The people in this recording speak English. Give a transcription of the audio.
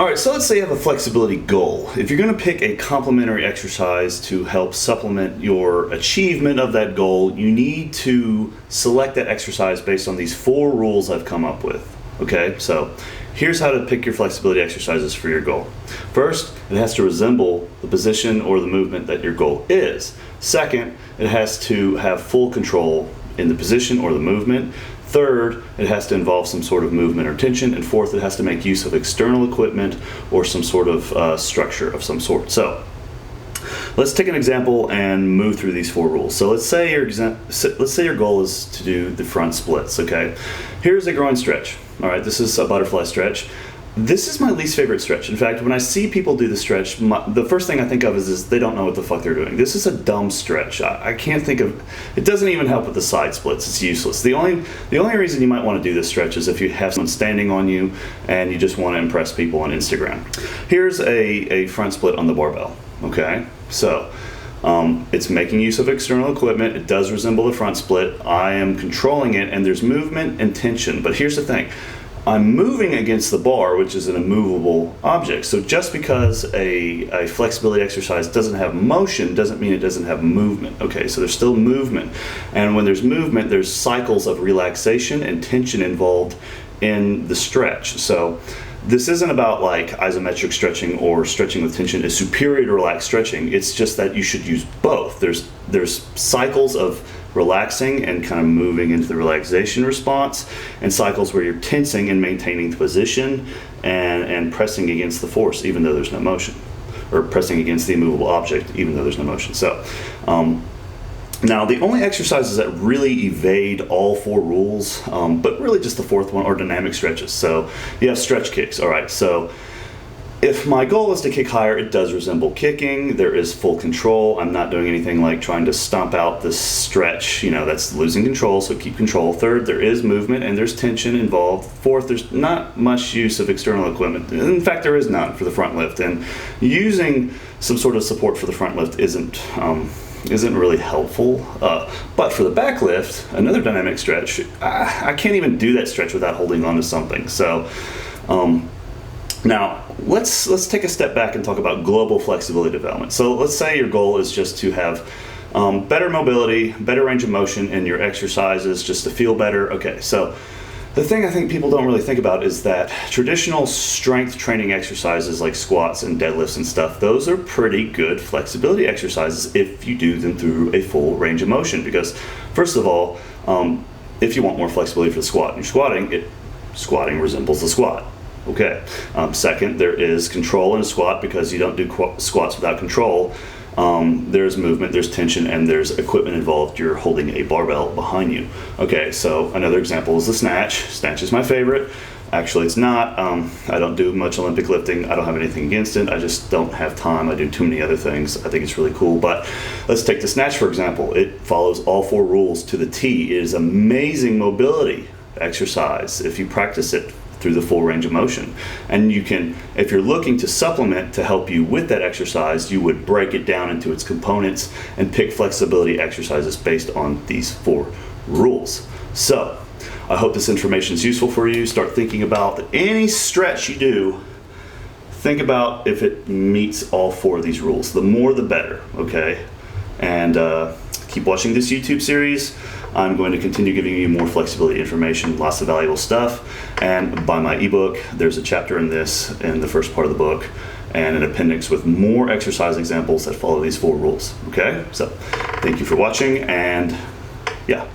All right, so let's say you have a flexibility goal. If you're going to pick a complementary exercise to help supplement your achievement of that goal, you need to select that exercise based on these 4 rules I've come up with. Okay, so here's how to pick your flexibility exercises for your goal. First, it has to resemble the position or the movement that your goal is. Second, it has to have full control in the position or the movement. Third, it has to involve some sort of movement or tension. And fourth, it has to make use of external equipment or some sort of structure of some sort. So let's take an example and move through these 4 rules. So let's say your goal is to do the front splits. Okay, here's a groin stretch. All right, this is a butterfly stretch. This is my least favorite stretch. In fact, when I see people do the stretch, the first thing I think of is they don't know what the fuck they're doing. This is a dumb stretch. I can't think of, it doesn't even help with the side splits. It's useless. The only reason you might want to do this stretch is if you have someone standing on you and you just want to impress people on Instagram. Here's a front split on the barbell. Okay, so it's making use of external equipment. It does resemble the front split. I am controlling it, and there's movement and tension. But here's the thing. I'm moving against the bar, which is an immovable object. So just because a flexibility exercise doesn't have motion doesn't mean it doesn't have movement. Okay, so there's still movement. And when there's movement, there's cycles of relaxation and tension involved in the stretch. So this isn't about like isometric stretching or stretching with tension is superior to relaxed stretching. It's just that you should use both. There's cycles of relaxing and kind of moving into the relaxation response, and cycles where you're tensing and maintaining the position and pressing against the force even though there's no motion, or pressing against the immovable object even though there's no motion. So now the only exercises that really evade all 4 rules, but really just the 4th one, are dynamic stretches. So you have stretch kicks. All right, so if my goal is to kick higher, it does resemble kicking. There is full control. I'm not doing anything like trying to stomp out the stretch. That's losing control, so keep control. Third, there is movement and there's tension involved. Fourth, there's not much use of external equipment. In fact, there is none for the front lift. And using some sort of support for the front lift isn't really helpful. But for the back lift, another dynamic stretch, I can't even do that stretch without holding on to something. So now, let's take a step back and talk about global flexibility development. So let's say your goal is just to have better mobility, better range of motion in your exercises, just to feel better. Okay, so the thing I think people don't really think about is that traditional strength training exercises like squats and deadlifts and stuff, those are pretty good flexibility exercises if you do them through a full range of motion. Because first of all, if you want more flexibility for the squat, and you're squatting resembles the squat. Okay. Second, there is control in a squat because you don't do squats without control. There's movement, there's tension, and there's equipment involved. You're holding a barbell behind you. Okay, so another example is the snatch. Snatch is my favorite. Actually, it's not. I don't do much Olympic lifting. I don't have anything against it. I just don't have time. I do too many other things. I think it's really cool. But let's take the snatch, for example. It follows all 4 rules to the T. It is amazing mobility exercise if you practice it through the full range of motion. And you can, if you're looking to supplement to help you with that exercise, you would break it down into its components and pick flexibility exercises based on these 4 rules. So I hope this information is useful for you. Start thinking about any stretch you do. Think about if it meets all 4 of these rules. The more the better, okay? And keep watching this YouTube series. I'm going to continue giving you more flexibility information, lots of valuable stuff. And buy my ebook. There's a chapter in this in the first part of the book, and an appendix with more exercise examples that follow these 4 rules. Okay? So thank you for watching, and yeah.